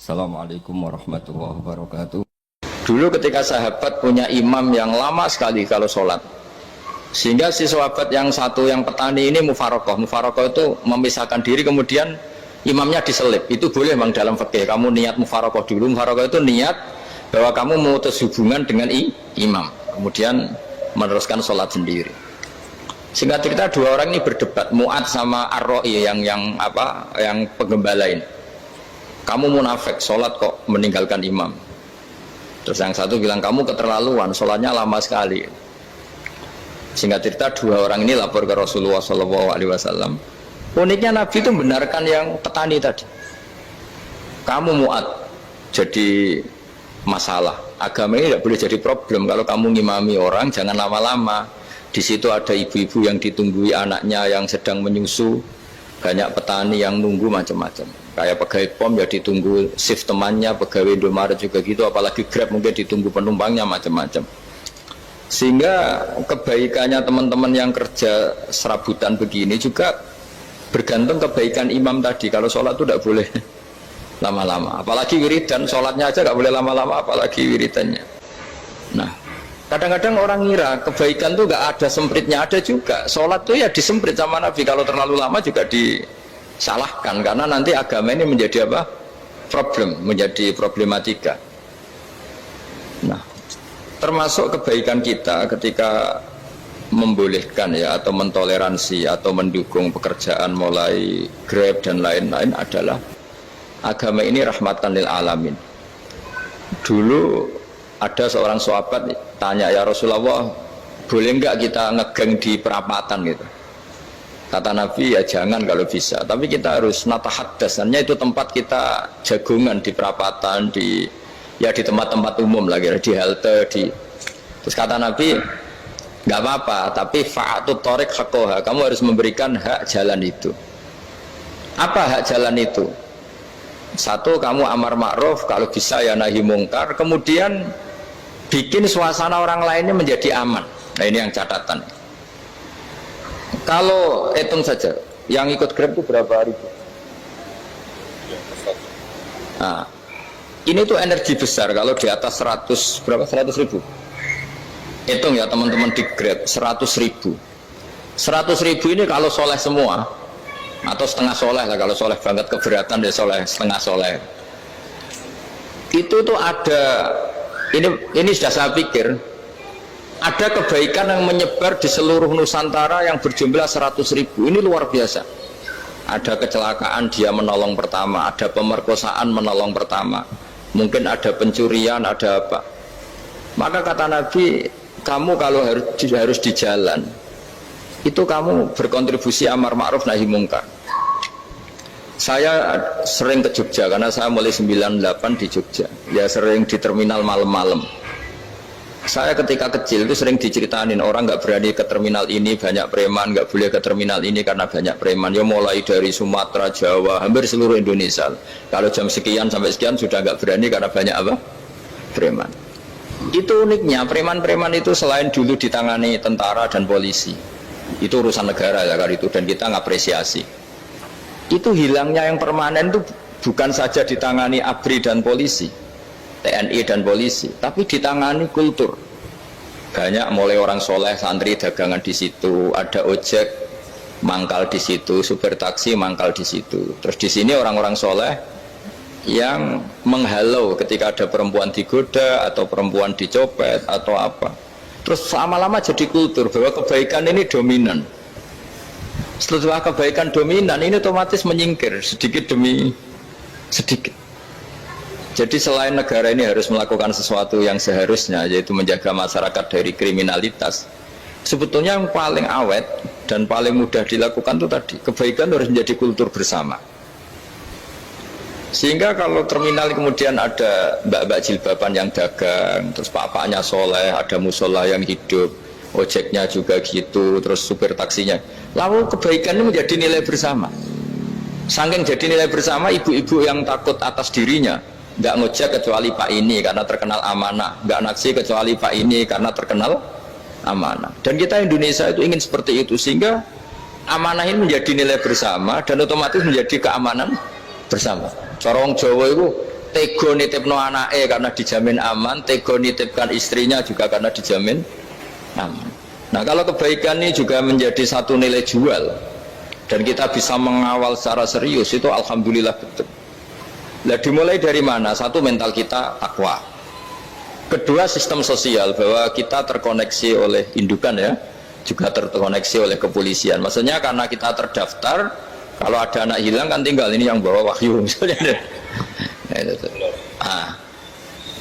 Assalamualaikum warahmatullahi wabarakatuh. Dulu ketika sahabat punya imam yang lama sekali kalau sholat, sehingga si sahabat yang satu yang petani ini mufarokoh itu memisahkan diri, kemudian imamnya diselip. Itu boleh memang dalam fikih. Kamu niat mufarokoh dulu. Mufarokoh itu niat bahwa kamu memutus hubungan dengan imam, kemudian meneruskan sholat sendiri. Singkat cerita, dua orang ini berdebat, Mu'ad sama Ar-Ra'i yang penggembala ini. Kamu munafik, sholat kok meninggalkan imam. Terus yang satu bilang, kamu keterlaluan, sholatnya lama sekali. Singkat cerita, dua orang ini lapor ke Rasulullah SAW. Uniknya Nabi itu benarkan yang petani tadi. Kamu Mu'ad jadi masalah. Agama ini tidak boleh jadi problem. Kalau kamu ngimami orang, jangan lama-lama. Di situ ada ibu-ibu yang ditunggui anaknya yang sedang menyusu, banyak petani yang nunggu macam-macam. Kayak pegawai POM ya ditunggu shift temannya, pegawai Indomaret juga gitu, apalagi Grab mungkin ditunggu penumpangnya macam-macam. Sehingga kebaikannya teman-teman yang kerja serabutan begini juga bergantung kebaikan imam tadi. Kalau sholat itu tidak boleh lama-lama, apalagi wiridan, sholatnya aja nggak boleh lama-lama, apalagi wiridannya. Nah, kadang-kadang orang ngira kebaikan tuh nggak ada sempritnya, ada juga. Sholat tuh ya disemprit sama Nabi, kalau terlalu lama juga disalahkan, karena nanti agama ini menjadi apa? Problem, menjadi problematika. Nah, termasuk kebaikan kita ketika membolehkan ya, atau mentoleransi atau mendukung pekerjaan mulai Grab dan lain-lain adalah agama ini rahmatan lil alamin. Dulu ada seorang sahabat tanya, ya Rasulullah, boleh enggak kita ngegeng di perapatan gitu? Kata Nabi, ya jangan kalau bisa, tapi kita harus natahaddasannya, itu tempat kita jagungan di perapatan, di tempat-tempat umum lagi, di halte, terus kata Nabi, nggak apa-apa, tapi fa'atut thoriq haqqaha, kamu harus memberikan hak jalan itu. Apa hak jalan itu? Satu, kamu amar ma'ruf, kalau bisa ya nahi mungkar, kemudian bikin suasana orang lainnya menjadi aman. Nah, ini yang catatan. Kalau hitung saja, yang ikut Grab itu berapa ribu? Nah, ini tuh energi besar. Kalau di atas 100, berapa? 100 ribu. Hitung ya teman-teman di Grab, 100 ribu. 100 ribu ini kalau soleh semua, atau setengah soleh lah, kalau soleh banget keberatan dia soleh, setengah soleh. Itu tuh ada, ini sudah saya pikir, ada kebaikan yang menyebar di seluruh Nusantara yang berjumlah 100 ribu. Ini luar biasa. Ada kecelakaan, dia menolong pertama. Ada pemerkosaan, menolong pertama. Mungkin ada pencurian, ada apa. Maka kata Nabi, kamu kalau harus di jalan, itu kamu berkontribusi amar ma'ruf nahi mungkar. Saya sering ke Jogja, karena saya mulai 98 di Jogja. Ya sering di terminal malam-malam. Saya ketika kecil itu sering diceritain, orang nggak berani ke terminal ini, banyak preman, nggak boleh ke terminal ini karena banyak preman. Ya mulai dari Sumatera, Jawa, hampir seluruh Indonesia. Kalau jam sekian sampai sekian sudah nggak berani karena banyak apa? Preman. Itu uniknya, preman-preman itu selain dulu ditangani tentara dan polisi, itu urusan negara ya, itu, dan kita ngapresiasi. Itu hilangnya yang permanen itu bukan saja ditangani ABRI dan polisi, TNI dan polisi, tapi ditangani kultur. Banyak mulai orang soleh, santri dagangan di situ, ada ojek mangkal di situ, supir taksi mangkal di situ. Terus di sini orang-orang soleh yang menghalau ketika ada perempuan digoda atau perempuan dicopet atau apa. Terus lama-lama jadi kultur bahwa kebaikan ini dominan. Setelah kebaikan dominan ini otomatis menyingkir sedikit demi sedikit. Jadi selain negara ini harus melakukan sesuatu yang seharusnya, yaitu menjaga masyarakat dari kriminalitas, sebetulnya yang paling awet dan paling mudah dilakukan itu tadi, kebaikan harus menjadi kultur bersama. Sehingga kalau terminal kemudian ada mbak-mbak jilbaban yang dagang, terus bapaknya soleh, ada musola yang hidup, ojeknya juga gitu, terus supir taksinya, lalu kebaikan ini menjadi nilai bersama. Saking jadi nilai bersama, ibu-ibu yang takut atas dirinya, nggak ngojek kecuali Pak ini karena terkenal amanah, nggak naksi kecuali Pak ini karena terkenal amanah. Dan kita Indonesia itu ingin seperti itu, sehingga amanah ini menjadi nilai bersama dan otomatis menjadi keamanan bersama. Corong Jawa itu tego nitipno anake karena dijamin aman, tego nitipkan istrinya juga karena dijamin aman. Nah kalau kebaikan ini juga menjadi satu nilai jual dan kita bisa mengawal secara serius, itu alhamdulillah betul. Nah dimulai dari mana? Satu, mental kita takwa. Kedua, sistem sosial, bahwa kita terkoneksi oleh indukan ya, juga terkoneksi oleh kepolisian. Maksudnya karena kita terdaftar, kalau ada anak hilang kan tinggal ini yang bawa wahyu misalnya.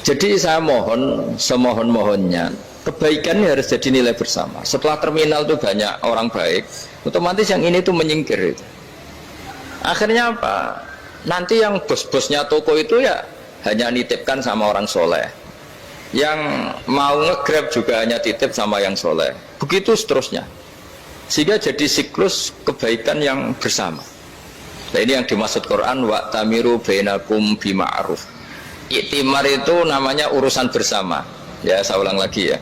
Jadi saya mohon, semohon-mohonnya, kebaikan ini harus jadi nilai bersama. Setelah terminal itu banyak orang baik, otomatis yang ini tuh menyingkir itu. Akhirnya apa? Nanti yang bos-bosnya toko itu ya hanya nitipkan sama orang soleh, yang mau nge-grab juga hanya titip sama yang soleh, begitu seterusnya, sehingga jadi siklus kebaikan yang bersama. Nah ini yang dimaksud Quran, wa tamiru bainakum bima'ruf. Iktimar itu namanya urusan bersama ya, saya ulang lagi ya.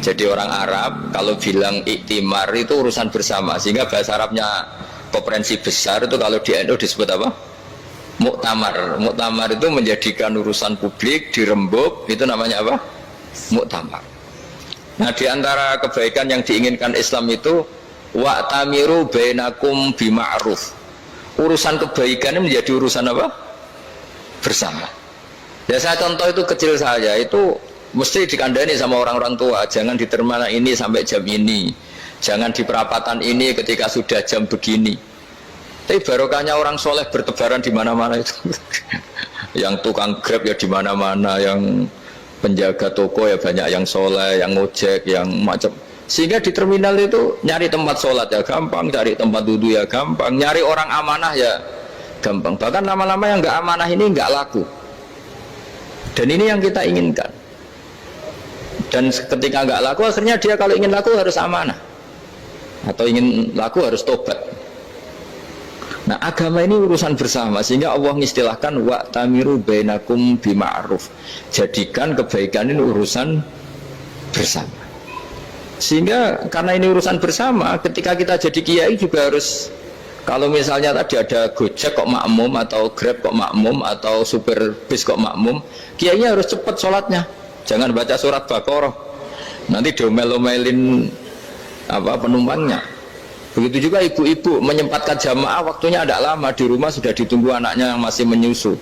Jadi orang Arab kalau bilang iktimar itu urusan bersama, sehingga bahasa Arabnya konferensi besar itu kalau di NU disebut apa? Muktamar. Muktamar itu menjadikan urusan publik dirembuk, itu namanya apa? Muktamar. Nah di antara kebaikan yang diinginkan Islam itu wa tamiru bainakum bima'ruf. Urusan kebaikan ini menjadi urusan apa? Bersama. Ya saya contoh itu kecil saya itu mesti dikandani sama orang-orang tua, jangan di terminal ini sampai jam ini, jangan di perapatan ini ketika sudah jam begini. Tapi barokahnya orang soleh bertebaran di mana-mana itu. Yang tukang grab ya di mana-mana, yang penjaga toko ya banyak yang soleh, yang ngojek, yang macam. Sehingga di terminal itu nyari tempat sholat ya gampang, cari tempat duduk ya gampang, nyari orang amanah ya gampang. Bahkan lama-lama yang nggak amanah ini nggak laku. Dan ini yang kita inginkan. Dan ketika nggak laku, akhirnya dia kalau ingin laku harus amanah, atau ingin laku harus tobat. Nah agama ini urusan bersama, sehingga Allah mengistilahkan wa tamiru bainakum bima'ruf. Jadikan kebaikan ini urusan bersama. Sehingga karena ini urusan bersama, ketika kita jadi kiai juga harus, kalau misalnya tadi ada Gojek kok makmum, atau Grab kok makmum, atau supir bis kok makmum, kiainya harus cepat sholatnya. Jangan baca surat Baqarah, nanti diomel-omelin apa penumpangnya. Begitu juga ibu-ibu menyempatkan jamaah, waktunya tidak lama, di rumah sudah ditunggu anaknya yang masih menyusu.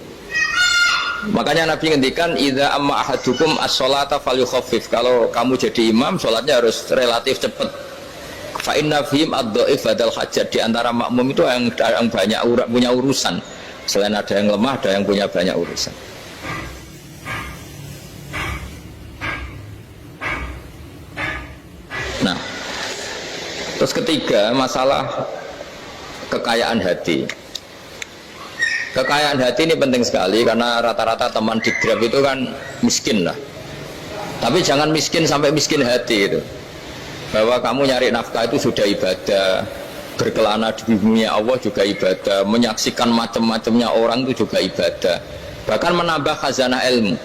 Makanya Nabi ngendikan idza amma ahadukum as-sholata falyukhaffif. Kalau kamu jadi imam, sholatnya harus relatif cepat. Fa inna fihim ad-dhaif badal hajat. Di antara makmum itu yang banyak punya urusan. Selain ada yang lemah, ada yang punya banyak urusan. Nah, terus ketiga, masalah kekayaan hati. Kekayaan hati ini penting sekali, karena rata-rata teman di Grab itu kan miskin lah. Tapi jangan miskin sampai miskin hati itu. Bahwa kamu nyari nafkah itu sudah ibadah, berkelana di bumi Allah juga ibadah, menyaksikan macam-macamnya orang itu juga ibadah. Bahkan menambah khazanah ilmu.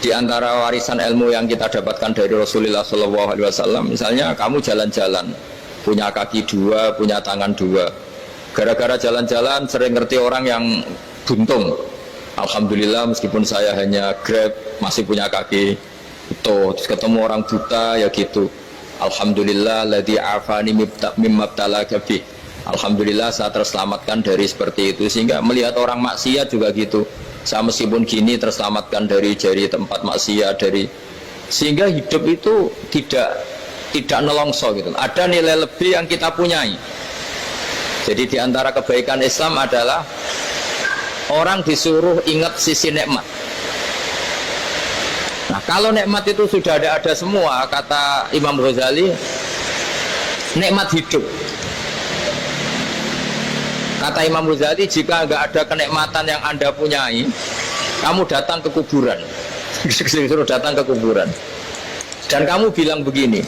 Di antara warisan ilmu yang kita dapatkan dari Rasulullah SAW, misalnya kamu jalan-jalan, punya kaki dua, punya tangan dua. Gara-gara jalan-jalan sering ngerti orang yang buntung. Alhamdulillah meskipun saya hanya Grab masih punya kaki itu. Terus ketemu orang buta ya gitu. Alhamdulillah ladzi afani mimma btalaka bih. Alhamdulillah saya terselamatkan dari seperti itu. Sehingga melihat orang maksiat juga gitu. Saya meskipun gini terselamatkan dari jari tempat maksiat, dari, sehingga hidup itu tidak nelongso gitu. Ada nilai lebih yang kita punyai. Jadi di antara kebaikan Islam adalah orang disuruh ingat sisi nikmat. Nah kalau nikmat itu sudah ada semua, kata Imam Ghazali, nikmat hidup. Kata Imam Ghazali, jika nggak ada kenikmatan yang Anda punyai, kamu datang ke kuburan. Disuruh datang ke kuburan. Dan kamu bilang begini,